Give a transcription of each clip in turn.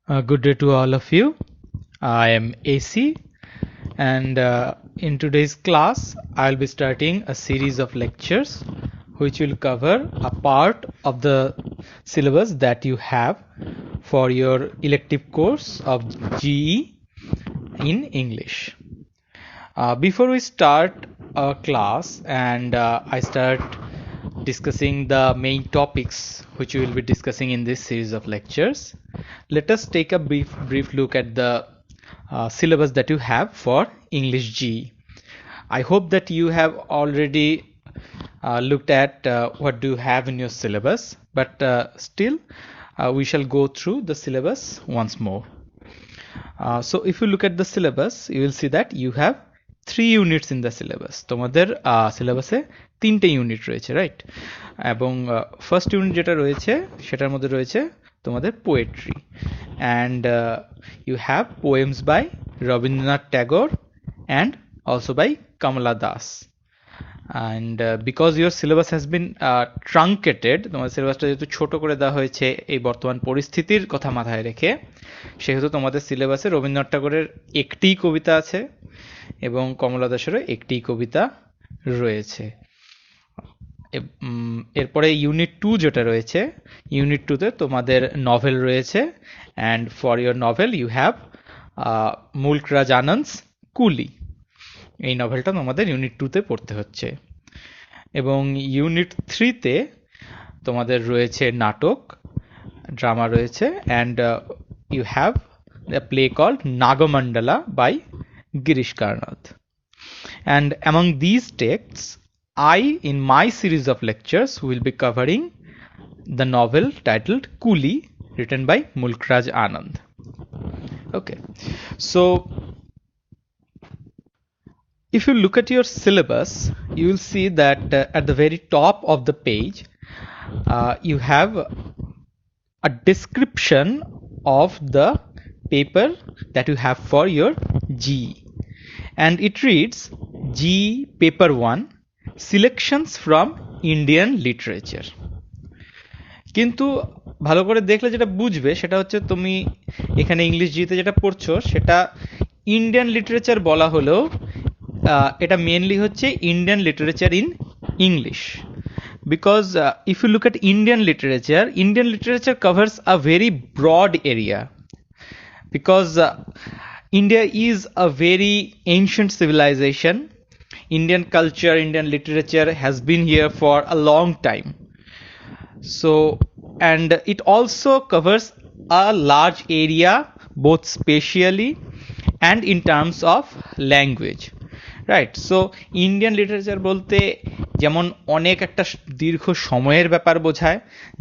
Good day to all of you. I am AC, and in today's class, I'll be starting a series of lectures which will cover a part of the syllabus that you have for your elective course of GE in English. Before we start our class and I start discussing the main topics which we will be discussing in this series of lectures, let us take a brief look at the syllabus that you have for English GE. I hope that you have already looked at what do you have in your syllabus, but still we shall go through the syllabus once more. So if you look at the syllabus, you will see that you have 3 units in the syllabus. তোমাদের সিলেবাসে 3টে unit রয়েছে, right? এবং first unit যেটা রয়েছে সেটার মধ্যে রয়েছে তোমাদের poetry, and you have poems by Rabindranath Tagore and also by Kamala Das. And because your syllabus has been truncated, তোমাদের সিলেবাসটা যেহেতু ছোট করে দেওয়া হয়েছে এই বর্তমান পরিস্থিতির কথা মাথায় রেখে, সেহেতু তোমাদের সিলেবাসে রবীন্দ্রনাথ ট্যাগোরের একটিই কবিতা আছে এবং কমলা দাসেরও একটি কবিতা রয়েছে। এরপরে ইউনিট 2 যেটা রয়েছে, ইউনিট 2তে তোমাদের নভেল রয়েছে, and for your novel you have Mulk Raj Anand's Coolie. এই নভেলটা তোমাদের ইউনিট 2তে পড়তে হচ্ছে। এবং ইউনিট 3তে তোমাদের রয়েছে নাটক, ড্রামা রয়েছে, and you have the play called Nagamandala by Girish Karnath. And among these texts, I, in my series of lectures, will be covering the novel titled Coolie, written by Mulkraj Anand. Okay, so if you look at your syllabus, you will see that at the very top of the page, you have a description of the paper that you have for your GE. And it reads GE Paper 1 Selections from Indian Literature. কিন্তু ভালো করে দেখলে যেটা বুঝবে সেটা হচ্ছে, তুমি এখানে ইংলিশ জিতে যেটা পড়ছো সেটা ইন্ডিয়ান লিটারেচার বলা হলেও এটা মেনলি হচ্ছে Indian literature in English. Because if you look at Indian literature covers a very broad area. Because India is a very ancient civilization. Indian culture, Indian literature has been here for a long time. So, and it also covers a large area, both spatially and in terms of language. Right? So Indian literature বলতে যেমন অনেক একটা দীর্ঘ সময়ের ব্যাপার বোঝায়,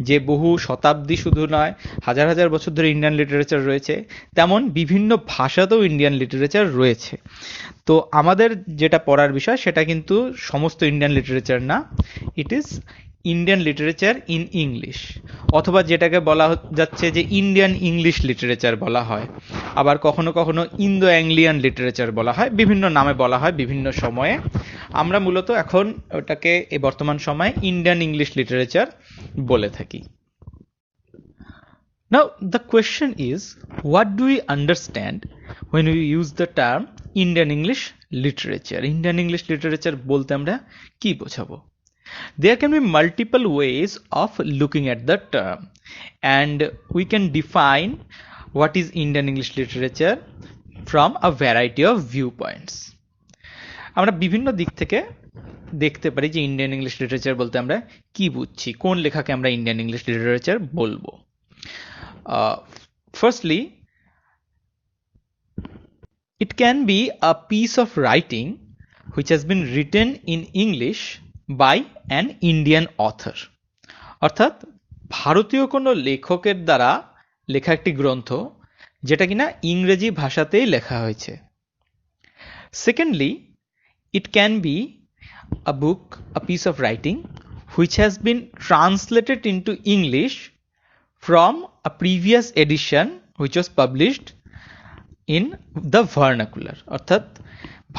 যে বহু শতাব্দী শুধু নয় হাজার হাজার বছর ধরে ইন্ডিয়ান লিটারেচার রয়েছে, তেমন বিভিন্ন ভাষাতেও ইন্ডিয়ান লিটারেচার রয়েছে। তো আমাদের যেটা পড়ার বিষয় সেটা কিন্তু সমস্ত ইন্ডিয়ান লিটারেচার না, it is Indian literature in English, অথবা যেটাকে বলা যাচ্ছে যে ইন্ডিয়ান ইংলিশ লিটারেচার বলা হয়, আবার কখনো কখনো ইন্দো অ্যাংলিয়ান লিটারেচার বলা হয়, বিভিন্ন নামে বলা হয় বিভিন্ন সময়ে। আমরা মূলত এখন ওটাকে এই বর্তমান সময়ে ইন্ডিয়ান ইংলিশ লিটারেচার বলে থাকি। Now the question is, what do we understand when we use the term Indian English literature? Indian English literature বলতে আমরা কি বোঝাবো? There can be multiple ways of looking at the term, and we can define what is Indian English literature from a variety of viewpoints. আমরা বিভিন্ন দিক থেকে দেখতে পারি যে ইন্ডিয়ান ইংলিশ লিটারেচার বলতে আমরা কি বুঝছি, কোন লেখাকে আমরা ইন্ডিয়ান ইংলিশ লিটারেচার বলবো। Firstly, it can be a piece of writing which has been written in English by an Indian author. অর্থাৎ ভারতীয় কোনো লেখকের দ্বারা লেখা একটি গ্রন্থ যেটা কিনা ইংরেজি ভাষাতেই লেখা হয়েছে। Secondly, it can be a book, a piece of writing which has been translated into English from a previous edition which was published in the vernacular. অর্থাৎ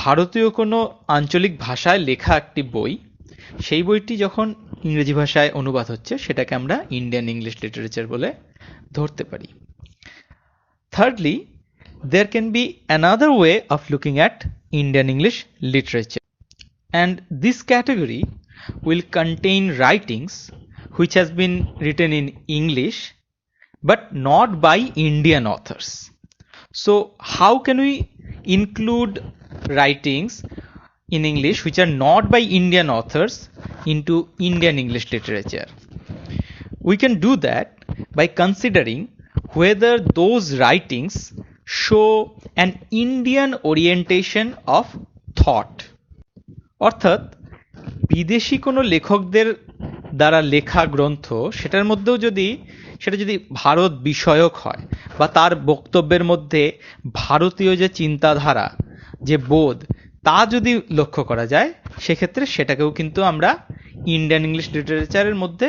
ভারতীয় কোনো আঞ্চলিক ভাষায় লেখা একটি বই, সেই বইটি যখন ইংরেজি ভাষায় অনুবাদ হচ্ছে সেটাকে আমরা ইন্ডিয়ান ইংলিশ লিটারেচার বলে ধরতে পারি। Thirdly, there can be another way of looking at Indian English literature, and this category will contain writings which has been written in English but not by Indian authors. So how can we include writings in English which are not by Indian authors into Indian English literature? We can do that by considering whether those writings show an Indian orientation of thought. অর্থাৎ বিদেশি কোনো লেখকদের দ্বারা লেখা গ্রন্থ সেটার মধ্যেও সেটা যদি ভারত বিষয়ক হয় বা তার বক্তব্যের মধ্যে ভারতীয় যে চিন্তাধারা, যে বোধ, তা যদি লক্ষ্য করা যায়, সেক্ষেত্রে সেটাকেও কিন্তু আমরা ইন্ডিয়ান ইংলিশ লিটারেচারের মধ্যে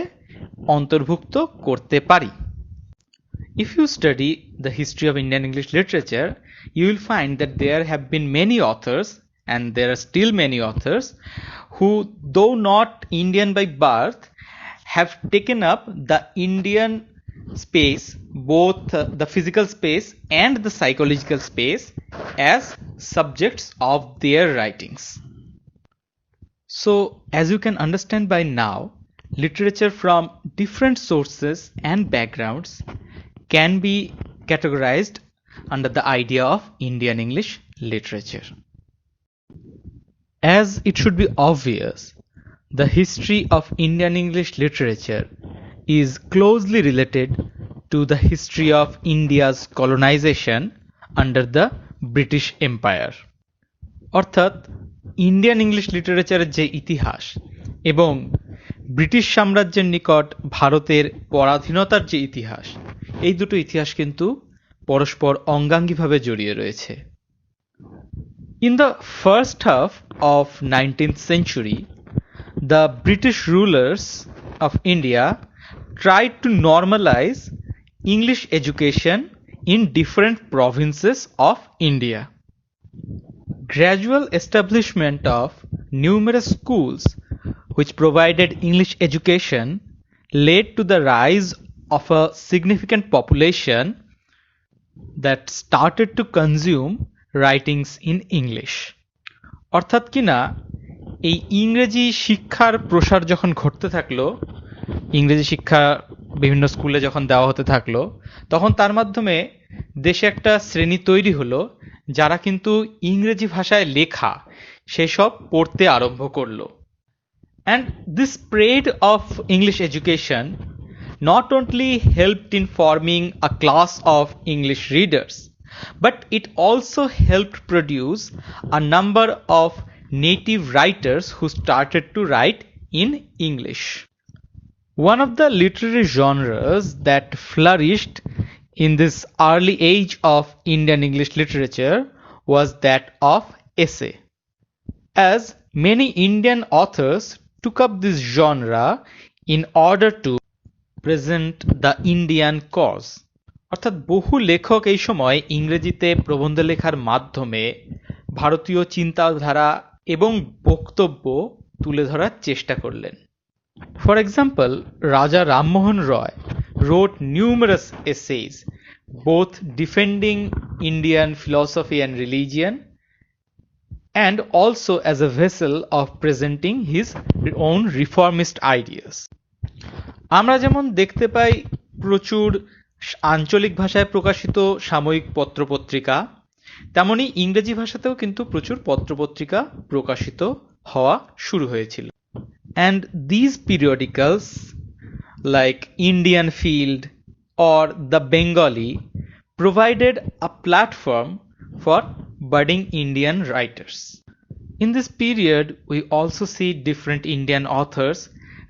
অন্তর্ভুক্ত করতে পারি। If you study the history of Indian English literature, you will find that there have been many authors, and there are still many authors, who, though not Indian by birth, have taken up the Indian space, both the physical space and the psychological space, as subjects of their writings. So, as you can understand by now, literature from different sources and backgrounds can be categorized under the idea of Indian English literature. As it should be obvious, the history of Indian English literature is closely related to the history of India's colonization under the British Empire. অর্থাৎ Indian English লিটারেচারের যে ইতিহাস এবং British সাম্রাজ্যের নিকট ভারতের পরাধীনতার যে ইতিহাস, এই দুটো ইতিহাস কিন্তু পরস্পর অঙ্গাঙ্গিভাবে জড়িয়ে রয়েছে। In the first half of 19th century, the British rulers of India tried to normalize English education in different provinces of India. Gradual establishment of numerous schools which provided English education led to the rise of a significant population that started to consume writings in English. অর্থাৎ কিনা এই ইংরেজি শিক্ষার প্রসার যখন ঘটতে থাকলো, ইংরেজি শিক্ষা বিভিন্ন স্কুলে যখন দেওয়া হতে থাকলো, তখন তার মাধ্যমে দেশে একটা শ্রেণী তৈরি হলো যারা কিন্তু ইংরেজি ভাষায় লেখা সেসব পড়তে আরম্ভ করলো। And this spread of English education not only helped in forming a class of English readers, but it also helped produce a number of native writers who started to write in English. One of the literary genres that flourished in this early age of Indian English literature was that of essay, as many Indian authors took up this genre in order to present the Indian cause. অর্থাৎ বহু লেখক এই সময় ইংরেজিতে প্রবন্ধ লেখার মাধ্যমে ভারতীয় চিন্তাধারা এবং বক্তব্য তুলে ধরার চেষ্টা করলেন। For example, Raja Rammohon Roy wrote numerous essays, both defending Indian philosophy and religion, and also as a vessel of presenting his own reformist ideas. আমরা যেমন দেখতে পাই প্রচুর আঞ্চলিক ভাষায় প্রকাশিত সাময়িক পত্রপত্রিকা, তেমনি ইংরেজি ভাষাতেও কিন্তু প্রচুর পত্রপত্রিকা প্রকাশিত হওয়া শুরু হয়েছিল। And these periodicals like Indian Field or the Bengali provided a platform for budding Indian writers. In this period, we also see different Indian authors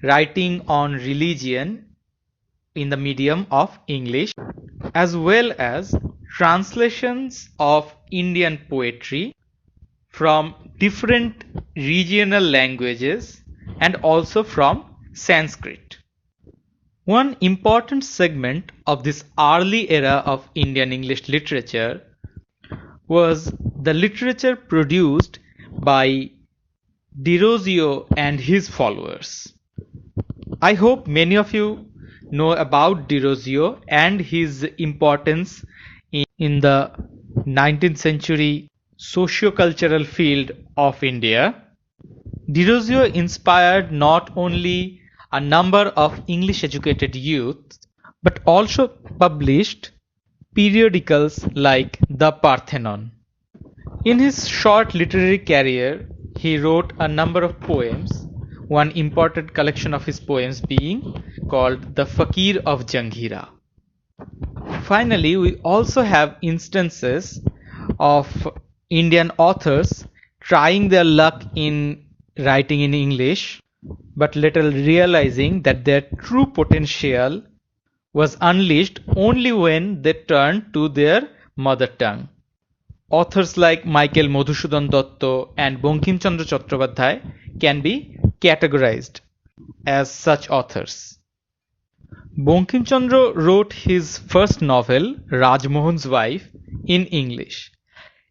writing on religion in the medium of English, as well as translations of Indian poetry from different regional languages and also from Sanskrit. One important segment of this early era of Indian English literature was the literature produced by Derozio and his followers. I hope many of you know about Derozio and his importance in in the 19th century socio-cultural field of India. Derozio inspired not only a number of English-educated youth, but also published periodicals like The Parthenon. In his short literary career, he wrote a number of poems, one important collection of his poems being called The Fakir of Janghira. Finally, we also have instances of Indian authors trying their luck in writing in English, but little realizing that their true potential was unleashed only when they turned to their mother tongue. Authors like Michael Madhusudan Dotto and Bankim Chandra Chattopadhyay can be categorized as such authors. Bankim Chandra wrote his first novel, Rajmohan's Wife, in English.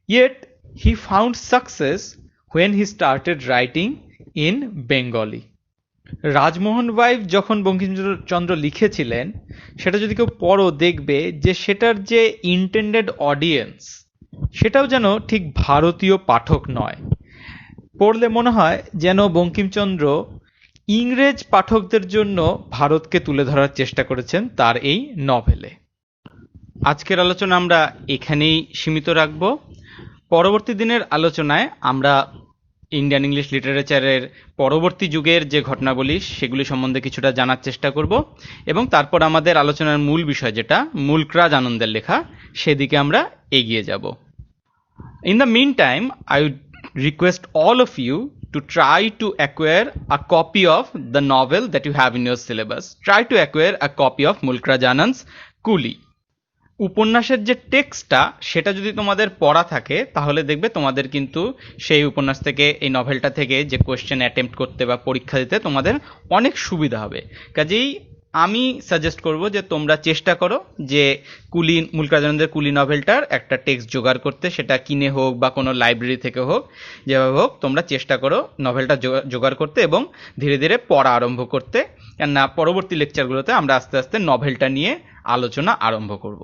Yet he found success when he started writing in Bengali. Rajmohan wife যখন বঙ্কিমচন্দ্র লিখেছিলেন, সেটা যদি কেউ পড়ো দেখবে যে সেটার যে ইন্টেন্ডেড অডিয়েন্স সেটাও যেন ঠিক ভারতীয় পাঠক নয়। পড়লে মনে হয় যেন বঙ্কিমচন্দ্র ইংরেজ পাঠকদের জন্য ভারতকে তুলে ধরার চেষ্টা করেছেন তার এই নভেলে। আজকের আলোচনা আমরা এখানেই সীমিত রাখব। পরবর্তী দিনের আলোচনায় আমরা ইন্ডিয়ান ইংলিশ লিটারেচারের পরবর্তী যুগের যে ঘটনাবলী সেগুলি সম্বন্ধে কিছুটা জানার চেষ্টা করব এবং তারপর আমাদের আলোচনার মূল বিষয় যেটা মুলকরাজ আনন্দের লেখা সেদিকে আমরা এগিয়ে যাব। In the meantime, I would request all of you to try to acquire a copy of the novel that you have in your syllabus. Try to acquire a copy of Mulkraj Anand's Coolie. উপন্যাসের যে টেক্সটটা সেটা যদি তোমাদের পড়া থাকে তাহলে দেখবে তোমাদের কিন্তু সেই উপন্যাস থেকে এই নভেলটা থেকে যে কোয়েশ্চেন অ্যাটেম্প্ট করতে বা পরীক্ষা দিতে তোমাদের অনেক সুবিধা হবে। কাজেই আমি সাজেস্ট করব যে তোমরা চেষ্টা করো যে কুলি মুলকরাজ আনন্দের কুলি নভেলটার একটা টেক্সট জোগাড় করতে, সেটা কিনে হোক বা কোনো লাইব্রেরি থেকে হোক, যেভাবে হোক তোমরা চেষ্টা করো নভেলটা জোগাড় করতে এবং ধীরে ধীরে পড়া আরম্ভ করতে। কেননা পরবর্তী লেকচারগুলোতে আমরা আস্তে আস্তে নভেলটা নিয়ে আলোচনা আরম্ভ করব।